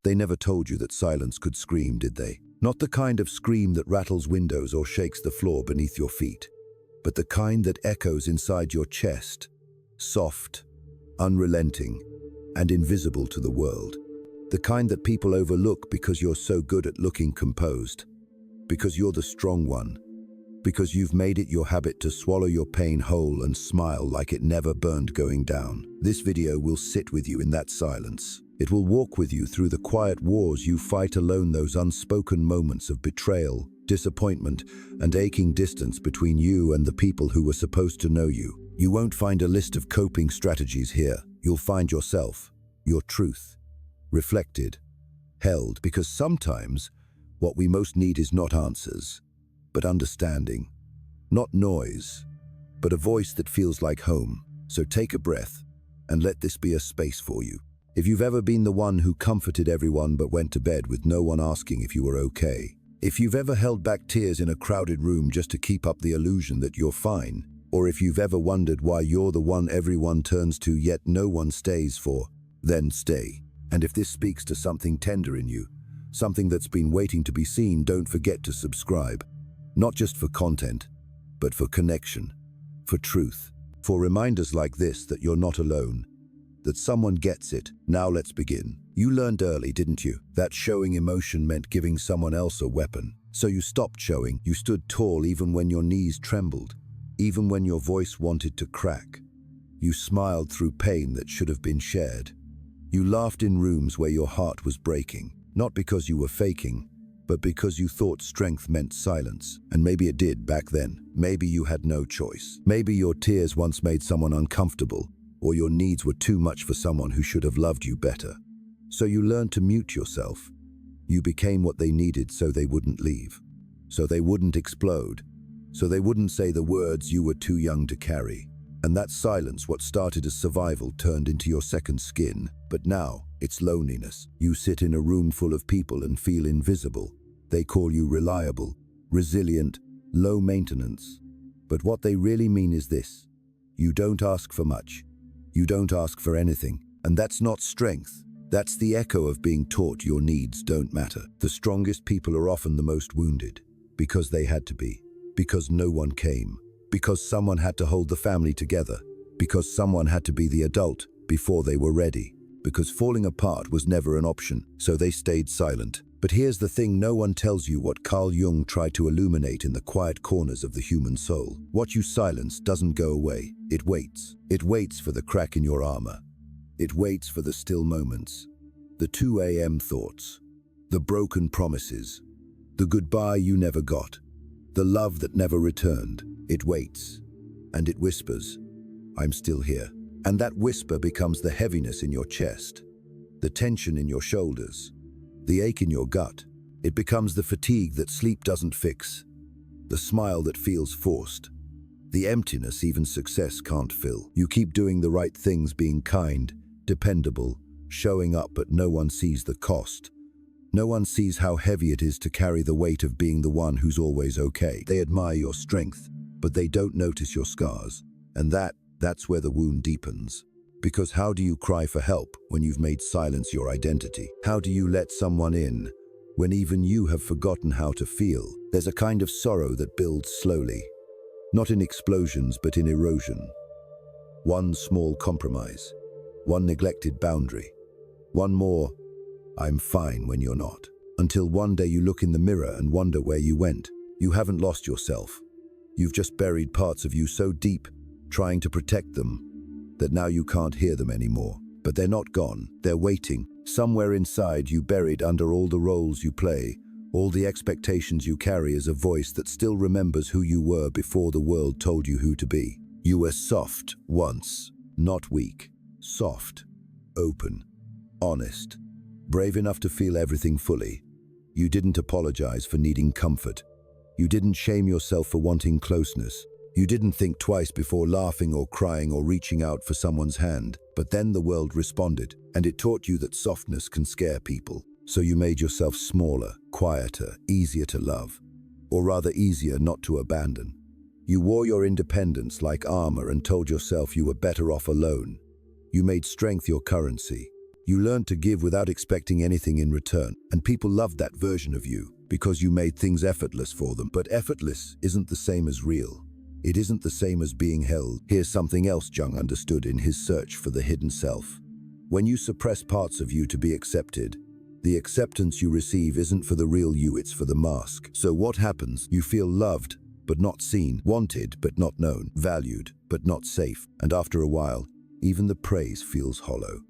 They never told you that silence could scream, did they? Not the kind of scream that rattles windows or shakes the floor beneath your feet, but the kind that echoes inside your chest, soft, unrelenting, and invisible to the world. The kind that people overlook because you're so good at looking composed, because you're the strong one, because you've made it your habit to swallow your pain whole and smile like it never burned going down. This video will sit with you in that silence. It will walk with you through the quiet wars you fight alone, those unspoken moments of betrayal, disappointment, and aching distance between you and the people who were supposed to know you. You won't find a list of coping strategies here. You'll find yourself, your truth, reflected, held, because sometimes what we most need is not answers, but understanding. Not noise, but a voice that feels like home. So take a breath and let this be a space for you. If you've ever been the one who comforted everyone but went to bed with no one asking if you were okay, if you've ever held back tears in a crowded room just to keep up the illusion that you're fine, or if you've ever wondered why you're the one everyone turns to yet no one stays for, then stay. And if this speaks to something tender in you, something that's been waiting to be seen, don't forget to subscribe. Not just for content, but for connection, for truth, for reminders like this that you're not alone, that someone gets it. Now let's begin. You learned early, didn't you, that showing emotion meant giving someone else a weapon. So you stopped showing. You stood tall even when your knees trembled, even when your voice wanted to crack. You smiled through pain that should have been shared. You laughed in rooms where your heart was breaking, not because you were faking, but because you thought strength meant silence. And maybe it did back then. Maybe you had no choice. Maybe your tears once made someone uncomfortable, or your needs were too much for someone who should have loved you better. So you learned to mute yourself. You became what they needed so they wouldn't leave, so they wouldn't explode, so they wouldn't say the words you were too young to carry. And that silence, what started as survival, turned into your second skin. But now, it's loneliness. You sit in a room full of people and feel invisible. They call you reliable, resilient, low maintenance. But what they really mean is this: you don't ask for much. You don't ask for anything. And that's not strength. That's the echo of being taught your needs don't matter. The strongest people are often the most wounded, because they had to be, because no one came, because someone had to hold the family together, because someone had to be the adult before they were ready, because falling apart was never an option, so they stayed silent. But here's the thing: no one tells you what Carl Jung tried to illuminate in the quiet corners of the human soul. What you silence doesn't go away. It waits. It waits for the crack in your armor. It waits for the still moments, the 2 a.m. thoughts, the broken promises, the goodbye you never got, the love that never returned. It waits, and it whispers, "I'm still here." And that whisper becomes the heaviness in your chest, the tension in your shoulders, the ache in your gut. It becomes the fatigue that sleep doesn't fix, the smile that feels forced, the emptiness even success can't fill. You keep doing the right things, being kind, dependable, showing up, but no one sees the cost. No one sees how heavy it is to carry the weight of being the one who's always okay. They admire your strength, but they don't notice your scars. And that's where the wound deepens. Because how do you cry for help when you've made silence your identity? How do you let someone in when even you have forgotten how to feel? There's a kind of sorrow that builds slowly, not in explosions, but in erosion. One small compromise, one neglected boundary, one more "I'm fine" when you're not. Until one day you look in the mirror and wonder where you went. You haven't lost yourself. You've just buried parts of you so deep, trying to protect them, that now you can't hear them anymore. But they're not gone. They're waiting. Somewhere inside you, buried under all the roles you play, all the expectations you carry, is a voice that still remembers who you were before the world told you who to be. You were soft once, not weak. Soft, open, honest, brave enough to feel everything fully. You didn't apologize for needing comfort. You didn't shame yourself for wanting closeness. You didn't think twice before laughing or crying or reaching out for someone's hand. But then the world responded, and it taught you that softness can scare people. So you made yourself smaller, quieter, easier to love, or rather easier not to abandon. You wore your independence like armor and told yourself you were better off alone. You made strength your currency, You learned to give without expecting anything in return, and people loved that version of you because you made things effortless for them. But effortless isn't the same as real. It isn't the same as being held. Here's something else Jung understood in his search for the hidden self. When you suppress parts of you to be accepted, the acceptance you receive isn't for the real you, it's for the mask. So what happens? You feel loved, but not seen, wanted, but not known, valued, but not safe. And after a while, even the praise feels hollow.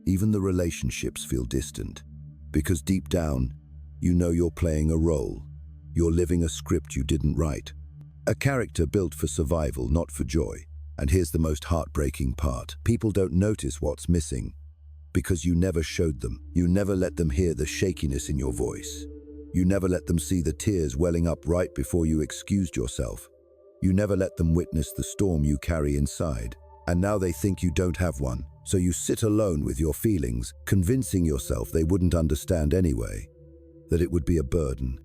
Even the relationships feel distant. Because deep down, you know you're playing a role. You're living a script you didn't write. A character built for survival, not for joy. And here's the most heartbreaking part. People don't notice what's missing because you never showed them. You never let them hear the shakiness in your voice. You never let them see the tears welling up right before you excused yourself. You never let them witness the storm you carry inside. And now they think you don't have one. So you sit alone with your feelings, convincing yourself they wouldn't understand anyway, that it would be a burden,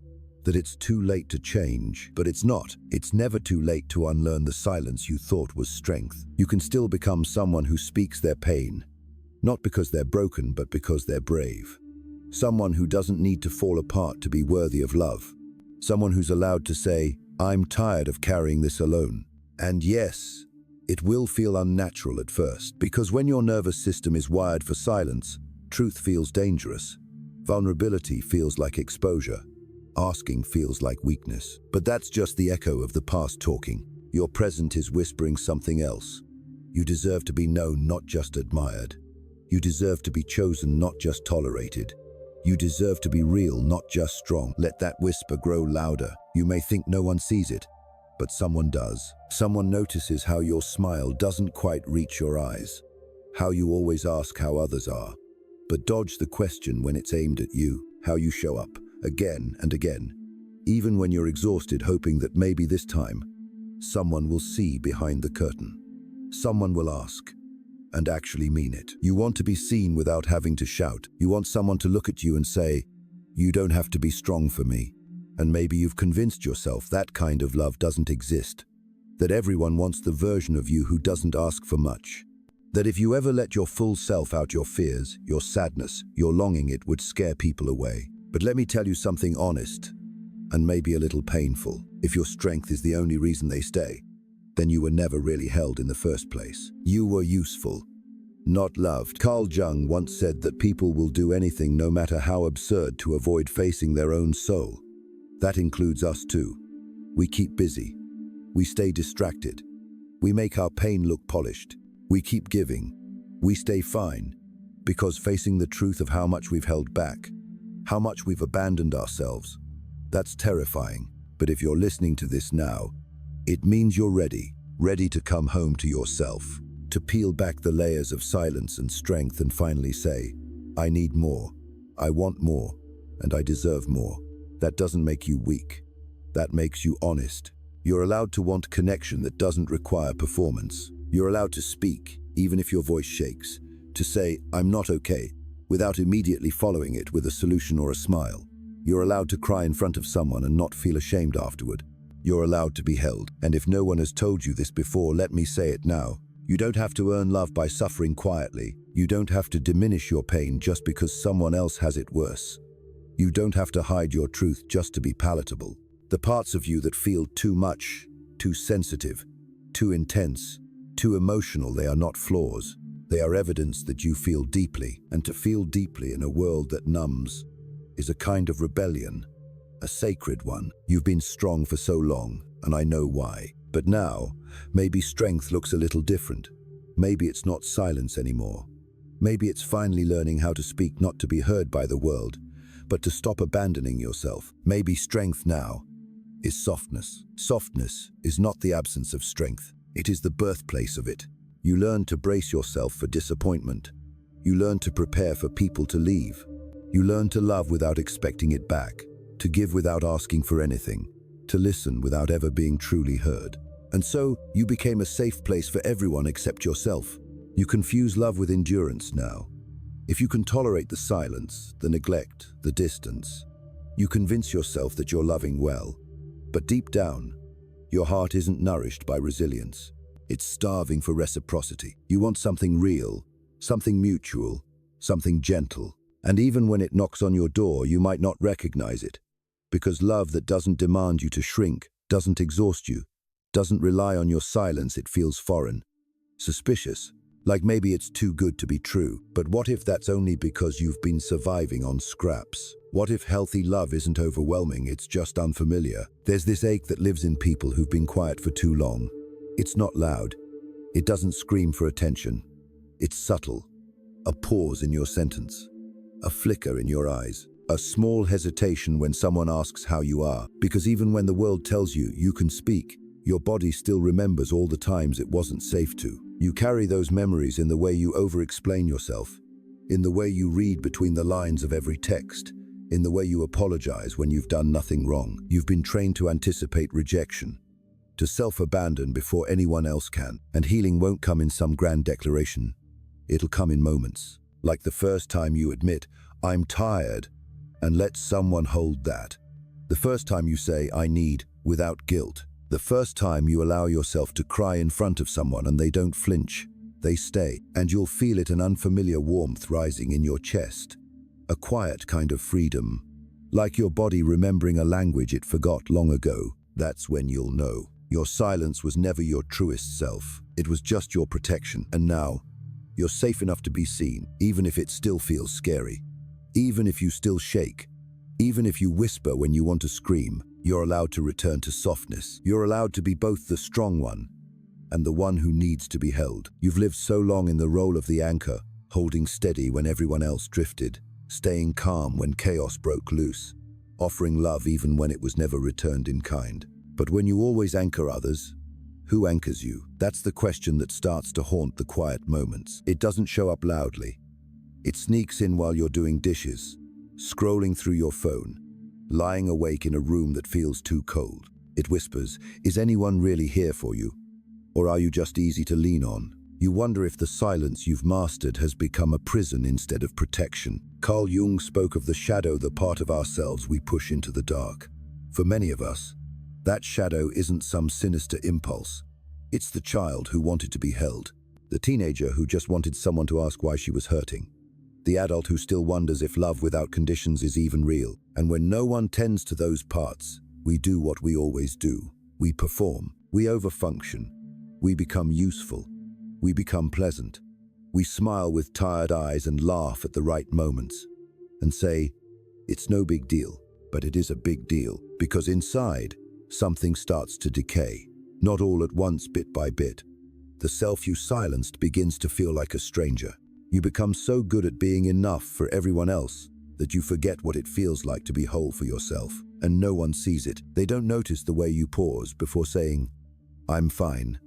that it's too late to change. But it's not. It's never too late to unlearn the silence you thought was strength. You can still become someone who speaks their pain, not because they're broken, but because they're brave. Someone who doesn't need to fall apart to be worthy of love. Someone who's allowed to say, I'm tired of carrying this alone. And yes, it will feel unnatural at first, because when your nervous system is wired for silence, truth feels dangerous. Vulnerability feels like exposure. Asking feels like weakness. But that's just the echo of the past talking. Your present is whispering something else. You deserve to be known, not just admired. You deserve to be chosen, not just tolerated. You deserve to be real, not just strong. Let that whisper grow louder. You may think no one sees it, but someone does. Someone notices how your smile doesn't quite reach your eyes, how you always ask how others are, but dodge the question when it's aimed at you, how you show up again and again, even when you're exhausted, hoping that maybe this time someone will see behind the curtain. Someone will ask and actually mean it. You want to be seen without having to shout. You want someone to look at you and say, you don't have to be strong for me. And maybe you've convinced yourself that kind of love doesn't exist, that everyone wants the version of you who doesn't ask for much, that if you ever let your full self out, your fears, your sadness, your longing, it would scare people away. But let me tell you something honest, and maybe a little painful. If your strength is the only reason they stay, then you were never really held in the first place. You were useful, not loved. Carl Jung once said that people will do anything, no matter how absurd, to avoid facing their own soul. That includes us too. We keep busy. We stay distracted. We make our pain look polished. We keep giving. We stay fine. Because facing the truth of how much we've held back, how much we've abandoned ourselves, that's terrifying. But if you're listening to this now, it means you're ready to come home to yourself, to peel back the layers of silence and strength and finally say, I need more, I want more, and I deserve more. That doesn't make you weak. That makes you honest. You're allowed to want connection that doesn't require performance. You're allowed to speak, even if your voice shakes, to say, I'm not okay, without immediately following it with a solution or a smile. You're allowed to cry in front of someone and not feel ashamed afterward. You're allowed to be held. And if no one has told you this before, let me say it now. You don't have to earn love by suffering quietly. You don't have to diminish your pain just because someone else has it worse. You don't have to hide your truth just to be palatable. The parts of you that feel too much, too sensitive, too intense, too emotional, they are not flaws. They are evidence that you feel deeply. And to feel deeply in a world that numbs is a kind of rebellion. A sacred one. You've been strong for so long, and I know why. But now, maybe strength looks a little different. Maybe it's not silence anymore. Maybe it's finally learning how to speak, not to be heard by the world, but to stop abandoning yourself. Maybe strength now is softness. Softness is not the absence of strength. It is the birthplace of it. You learn to brace yourself for disappointment. You learn to prepare for people to leave. You learn to love without expecting it back. To give without asking for anything, to listen without ever being truly heard. And so, you became a safe place for everyone except yourself. You confuse love with endurance now. If you can tolerate the silence, the neglect, the distance, you convince yourself that you're loving well. But deep down, your heart isn't nourished by resilience. It's starving for reciprocity. You want something real, something mutual, something gentle. And even when it knocks on your door, you might not recognize it, because love that doesn't demand you to shrink, doesn't exhaust you, doesn't rely on your silence, it feels foreign, suspicious, like maybe it's too good to be true. But what if that's only because you've been surviving on scraps? What if healthy love isn't overwhelming, it's just unfamiliar? There's this ache that lives in people who've been quiet for too long. It's not loud. It doesn't scream for attention. It's subtle. A pause in your sentence. A flicker in your eyes. A small hesitation when someone asks how you are. Because even when the world tells you you can speak, your body still remembers all the times it wasn't safe to. You carry those memories in the way you over-explain yourself, in the way you read between the lines of every text, in the way you apologize when you've done nothing wrong. You've been trained to anticipate rejection, to self-abandon before anyone else can. And healing won't come in some grand declaration. It'll come in moments, like the first time you admit, "I'm tired," and let someone hold that. The first time you say, "I need," without guilt. The first time you allow yourself to cry in front of someone and they don't flinch, they stay, and you'll feel it, an unfamiliar warmth rising in your chest, a quiet kind of freedom, like your body remembering a language it forgot long ago. That's when you'll know. Your silence was never your truest self. It was just your protection. And now, you're safe enough to be seen, even if it still feels scary, even if you still shake, even if you whisper when you want to scream. You're allowed to return to softness. You're allowed to be both the strong one and the one who needs to be held. You've lived so long in the role of the anchor, holding steady when everyone else drifted, staying calm when chaos broke loose, offering love even when it was never returned in kind. But when you always anchor others, who anchors you? That's the question that starts to haunt the quiet moments. It doesn't show up loudly. It sneaks in while you're doing dishes, scrolling through your phone, lying awake in a room that feels too cold. It whispers, "Is anyone really here for you? Or are you just easy to lean on?" You wonder if the silence you've mastered has become a prison instead of protection. Carl Jung spoke of the shadow, the part of ourselves we push into the dark. For many of us, that shadow isn't some sinister impulse. It's the child who wanted to be held, the teenager who just wanted someone to ask why she was hurting, the adult who still wonders if love without conditions is even real. And when no one tends to those parts, we do what we always do. We perform. We overfunction. We become useful. We become pleasant. We smile with tired eyes and laugh at the right moments and say, "It's no big deal." But it is a big deal, because inside, something starts to decay. Not all at once, bit by bit. The self you silenced begins to feel like a stranger. You become so good at being enough for everyone else that you forget what it feels like to be whole for yourself. And no one sees it. They don't notice the way you pause before saying, "I'm fine."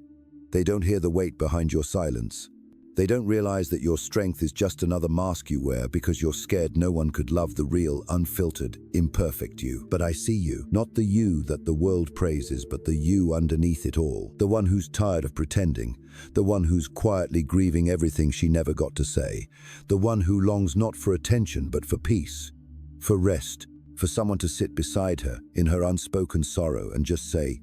They don't hear the weight behind your silence. They don't realize that your strength is just another mask you wear because you're scared no one could love the real, unfiltered, imperfect you. But I see you, not the you that the world praises, but the you underneath it all. The one who's tired of pretending, the one who's quietly grieving everything she never got to say, the one who longs not for attention but for peace, for rest, for someone to sit beside her in her unspoken sorrow and just say,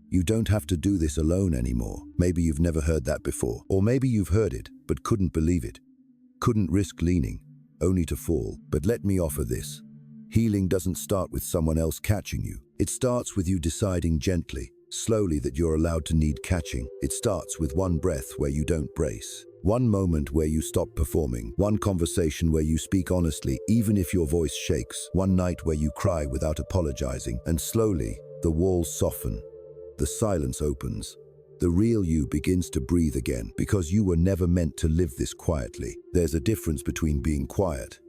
"You don't have to do this alone anymore." Maybe you've never heard that before. Or maybe you've heard it, but couldn't believe it. Couldn't risk leaning, only to fall. But let me offer this. Healing doesn't start with someone else catching you. It starts with you deciding gently, slowly, that you're allowed to need catching. It starts with one breath where you don't brace. One moment where you stop performing. One conversation where you speak honestly, even if your voice shakes. One night where you cry without apologizing. And slowly, the walls soften. The silence opens. The real you begins to breathe again, because you were never meant to live this quietly. There's a difference between being quiet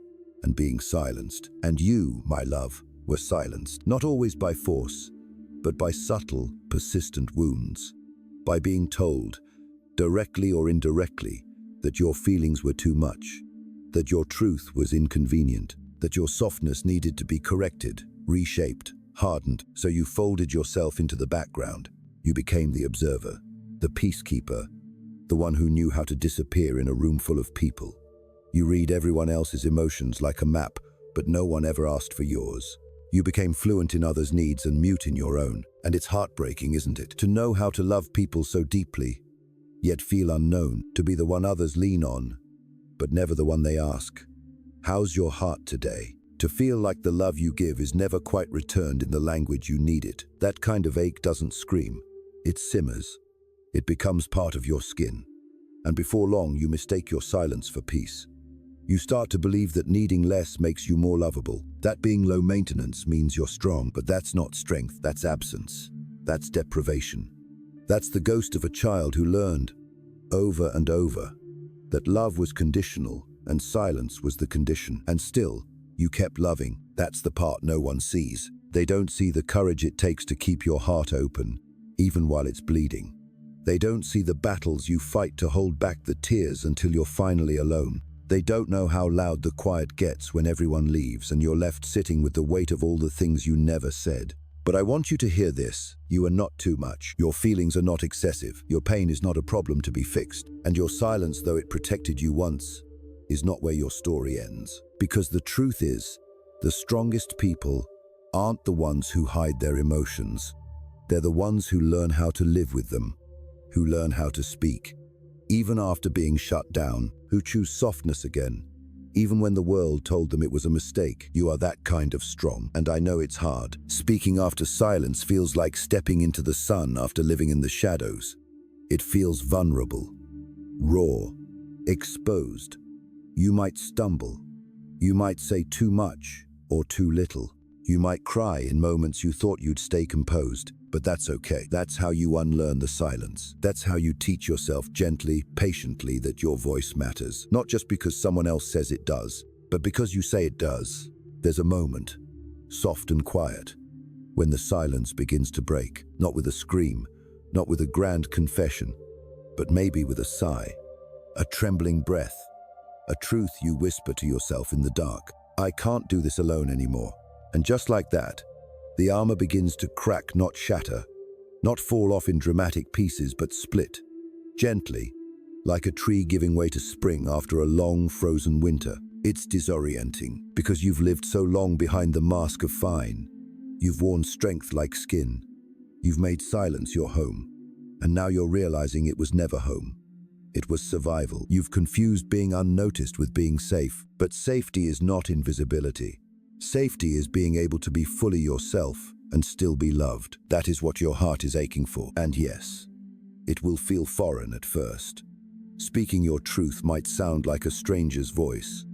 and being silenced. And you, my love, were silenced, not always by force, but by subtle, persistent wounds. By being told, directly or indirectly, that your feelings were too much, that your truth was inconvenient, that your softness needed to be corrected, reshaped, hardened. So you folded yourself into the background. You became the observer, the peacekeeper, the one who knew how to disappear in a room full of people. You read everyone else's emotions like a map, but no one ever asked for yours. You became fluent in others' needs and mute in your own. And it's heartbreaking, isn't it? To know how to love people so deeply, yet feel unknown, to be the one others lean on, but never the one they ask. How's your heart today? To feel like the love you give is never quite returned in the language you need it. That kind of ache doesn't scream. It simmers. It becomes part of your skin. And before long, you mistake your silence for peace. You start to believe that needing less makes you more lovable. That being low maintenance means you're strong, but that's not strength, that's absence. That's deprivation. That's the ghost of a child who learned, over and over, that love was conditional and silence was the condition. And still, you kept loving. That's the part no one sees. They don't see the courage it takes to keep your heart open, even while it's bleeding. They don't see the battles you fight to hold back the tears until you're finally alone. They don't know how loud the quiet gets when everyone leaves and you're left sitting with the weight of all the things you never said. But I want you to hear this. You are not too much. Your feelings are not excessive. Your pain is not a problem to be fixed. And your silence, though it protected you once, is not where your story ends. Because the truth is, the strongest people aren't the ones who hide their emotions. They're the ones who learn how to live with them, who learn how to speak, even after being shut down, who choose softness again, even when the world told them it was a mistake. You are that kind of strong, and I know it's hard. Speaking after silence feels like stepping into the sun after living in the shadows. It feels vulnerable, raw, exposed. You might stumble. You might say too much or too little. You might cry in moments you thought you'd stay composed, but that's okay. That's how you unlearn the silence. That's how you teach yourself gently, patiently that your voice matters. Not just because someone else says it does, but because you say it does. There's a moment, soft and quiet, when the silence begins to break, not with a scream, not with a grand confession, but maybe with a sigh, a trembling breath, a truth you whisper to yourself in the dark. I can't do this alone anymore. And just like that, the armor begins to crack, not shatter, not fall off in dramatic pieces, but split, gently, like a tree giving way to spring after a long, frozen winter. It's disorienting, because you've lived so long behind the mask of fine. You've worn strength like skin. You've made silence your home. And now you're realizing it was never home. It was survival. You've confused being unnoticed with being safe. But safety is not invisibility. Safety is being able to be fully yourself and still be loved. That is what your heart is aching for. And yes, it will feel foreign at first. Speaking your truth might sound like a stranger's voice.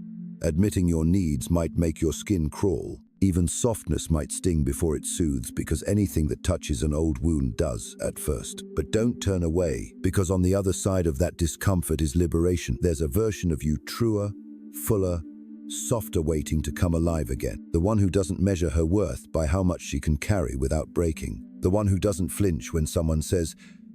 Admitting your needs might make your skin crawl. Even softness might sting before it soothes, because anything that touches an old wound does at first. But don't turn away, because on the other side of that discomfort is liberation. There's a version of you truer, fuller, softer, waiting to come alive again. The one who doesn't measure her worth by how much she can carry without breaking. The one who doesn't flinch when someone says,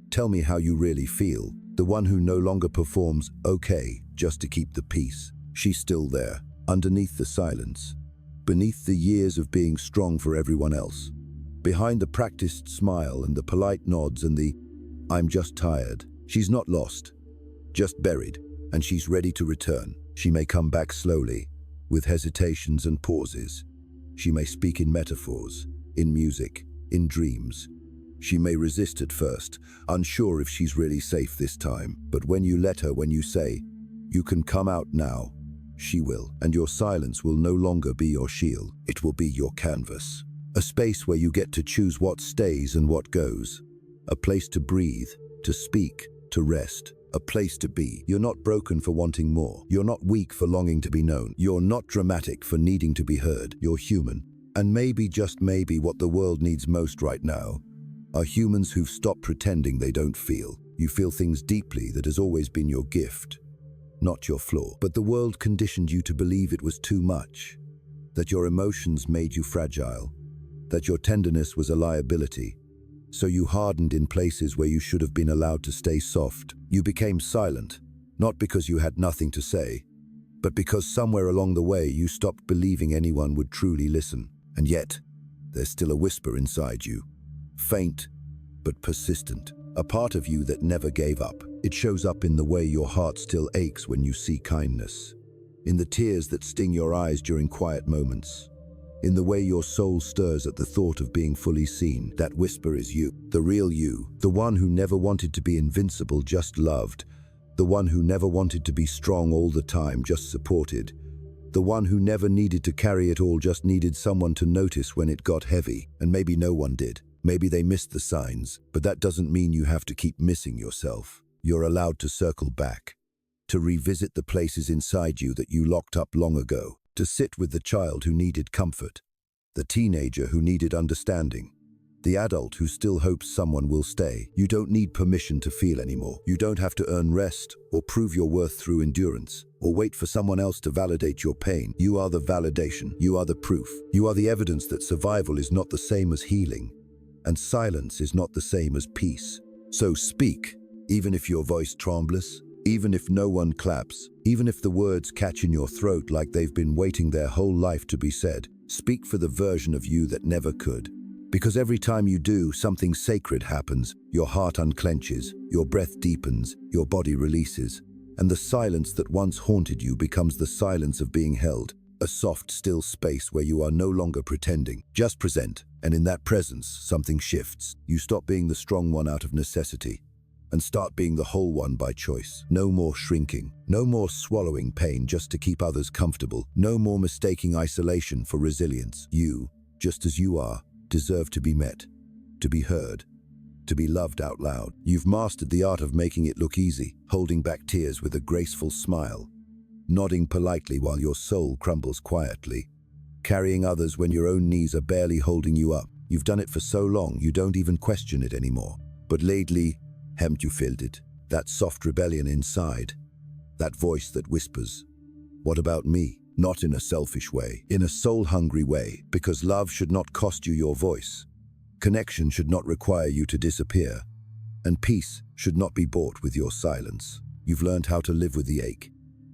"Tell me how you really feel." The one who no longer performs okay just to keep the peace. She's still there, underneath the silence, beneath the years of being strong for everyone else, behind the practiced smile and the polite nods and the "I'm just tired." She's not lost, just buried, and she's ready to return. She may come back slowly, with hesitations and pauses. She may speak in metaphors, in music, in dreams. She may resist at first, unsure if she's really safe this time. But when you let her, when you say, "You can come out now," she will. And your silence will no longer be your shield. It will be your canvas. A space where you get to choose what stays and what goes. A place to breathe, to speak, to rest. A place to be. You're not broken for wanting more. You're not weak for longing to be known. You're not dramatic for needing to be heard. You're human. And maybe, just maybe, what the world needs most right now are humans who've stopped pretending they don't feel. You feel things deeply. That has always been your gift, not your flaw. But the world conditioned you to believe it was too much, that your emotions made you fragile, that your tenderness was a liability. So you hardened in places where you should have been allowed to stay soft. You became silent, not because you had nothing to say, but because somewhere along the way you stopped believing anyone would truly listen. And yet, there's still a whisper inside you, faint but persistent, a part of you that never gave up. It shows up in the way your heart still aches when you see kindness, in the tears that sting your eyes during quiet moments, in the way your soul stirs at the thought of being fully seen. That whisper is you, the real you, the one who never wanted to be invincible, just loved, the one who never wanted to be strong all the time, just supported, The one who never needed to carry it all, just needed someone to notice when it got heavy. And maybe no one did. Maybe they missed the signs, but that doesn't mean you have to keep missing yourself. You're allowed to circle back, to revisit the places inside you that you locked up long ago, to sit with the child who needed comfort, the teenager who needed understanding, the adult who still hopes someone will stay. You don't need permission to feel anymore. You don't have to earn rest or prove your worth through endurance or wait for someone else to validate your pain. You are the validation. You are the proof. You are the evidence that survival is not the same as healing, and silence is not the same as peace. So speak, even if your voice trembles, even if no one claps, even if the words catch in your throat like they've been waiting their whole life to be said. Speak for the version of you that never could. Because every time you do, something sacred happens. Your heart unclenches, your breath deepens, your body releases, and the silence that once haunted you becomes the silence of being held. A soft, still space where you are no longer pretending. Just present, and in that presence, something shifts. You stop being the strong one out of necessity, and start being the whole one by choice. No more shrinking, no more swallowing pain just to keep others comfortable, no more mistaking isolation for resilience. You, just as you are, deserve to be met, to be heard, to be loved out loud. You've mastered the art of making it look easy, holding back tears with a graceful smile, nodding politely while your soul crumbles quietly, carrying others when your own knees are barely holding you up. You've done it for so long you don't even question it anymore. But lately, haven't you felt it? That soft rebellion inside, that voice that whispers, "What about me?" Not in a selfish way, in a soul-hungry way, because love should not cost you your voice. Connection should not require you to disappear, and peace should not be bought with your silence. You've learned how to live with the ache,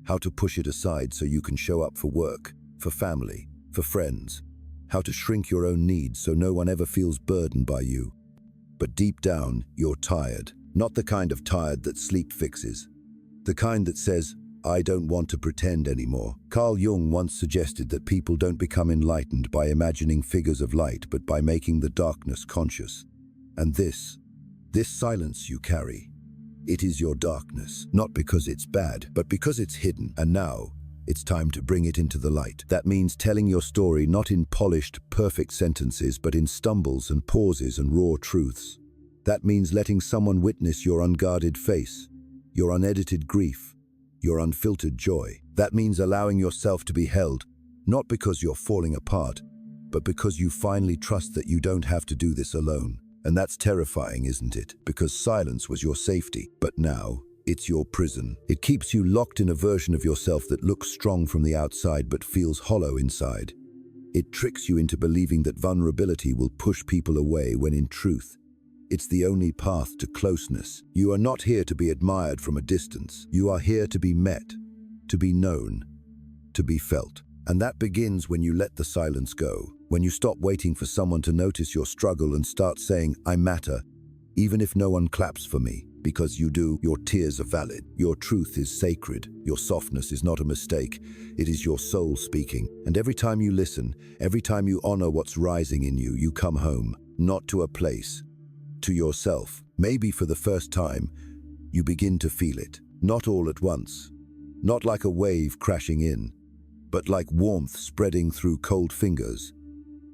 how to push it aside so you can show up for work, for family, for friends, how to shrink your own needs so no one ever feels burdened by you. But deep down, you're tired. Not the kind of tired that sleep fixes. The kind that says, "I don't want to pretend anymore." Carl Jung once suggested that people don't become enlightened by imagining figures of light, but by making the darkness conscious. And this silence you carry, it is your darkness, not because it's bad, but because it's hidden. And now, it's time to bring it into the light. That means telling your story not in polished, perfect sentences, but in stumbles and pauses and raw truths. That means letting someone witness your unguarded face, your unedited grief, your unfiltered joy. That means allowing yourself to be held, not because you're falling apart, but because you finally trust that you don't have to do this alone. And that's terrifying, isn't it? Because silence was your safety, but now it's your prison. It keeps you locked in a version of yourself that looks strong from the outside but feels hollow inside. It tricks you into believing that vulnerability will push people away when in truth, it's the only path to closeness. You are not here to be admired from a distance. You are here to be met, to be known, to be felt. And that begins when you let the silence go, when you stop waiting for someone to notice your struggle and start saying, "I matter, even if no one claps for me." Because you do. Your tears are valid. Your truth is sacred. Your softness is not a mistake. It is your soul speaking. And every time you listen, every time you honor what's rising in you, you come home, not to a place, to yourself. Maybe for the first time, you begin to feel it. Not all at once. Not like a wave crashing in, but like warmth spreading through cold fingers.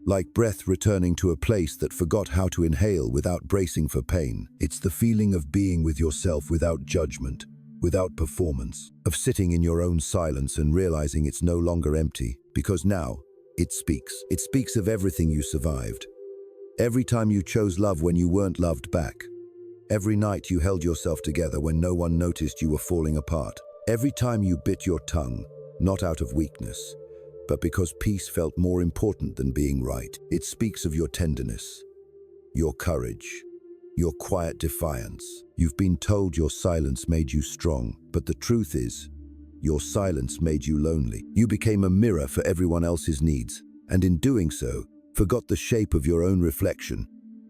Like breath returning to a place that forgot how to inhale without bracing for pain. It's the feeling of being with yourself without judgment, without performance. Of sitting in your own silence and realizing it's no longer empty, because now it speaks. It speaks of everything you survived. Every time you chose love when you weren't loved back. Every night you held yourself together when no one noticed you were falling apart. Every time you bit your tongue, not out of weakness, but because peace felt more important than being right. It speaks of your tenderness, your courage, your quiet defiance. You've been told your silence made you strong, but the truth is, your silence made you lonely. You became a mirror for everyone else's needs, and in doing so, forgot the shape of your own reflection.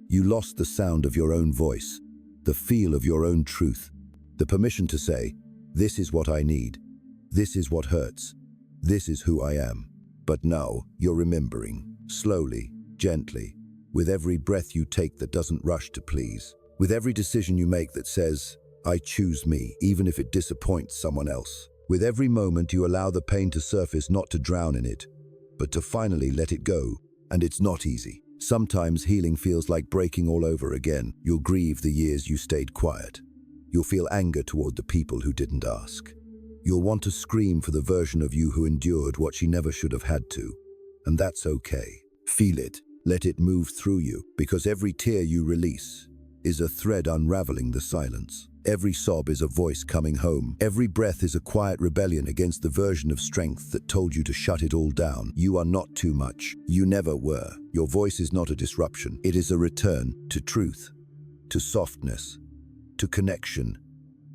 You lost the sound of your own voice, the feel of your own truth, the permission to say, "This is what I need. This is what hurts. This is who I am." But now you're remembering, slowly, gently, with every breath you take that doesn't rush to please, with every decision you make that says, "I choose me," even if it disappoints someone else, With every moment, you allow the pain to surface, not to drown in it, but to finally let it go. And it's not easy. Sometimes healing feels like breaking all over again. You'll grieve the years you stayed quiet. You'll feel anger toward the people who didn't ask. You'll want to scream for the version of you who endured what she never should have had to. And that's okay. Feel it. Let it move through you, because every tear you release is a thread unraveling the silence. Every sob is a voice coming home. Every breath is a quiet rebellion against the version of strength that told you to shut it all down. You are not too much. You never were. Your voice is not a disruption. It is a return to truth, to softness, to connection,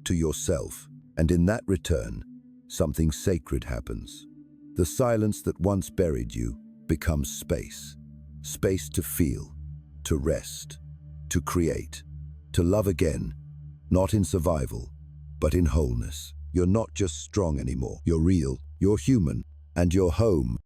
to yourself. And in that return, something sacred happens. The silence that once buried you becomes space. Space to feel, to rest, to create, to love again. Not in survival, but in wholeness. You're not just strong anymore. You're real, you're human, and you're home.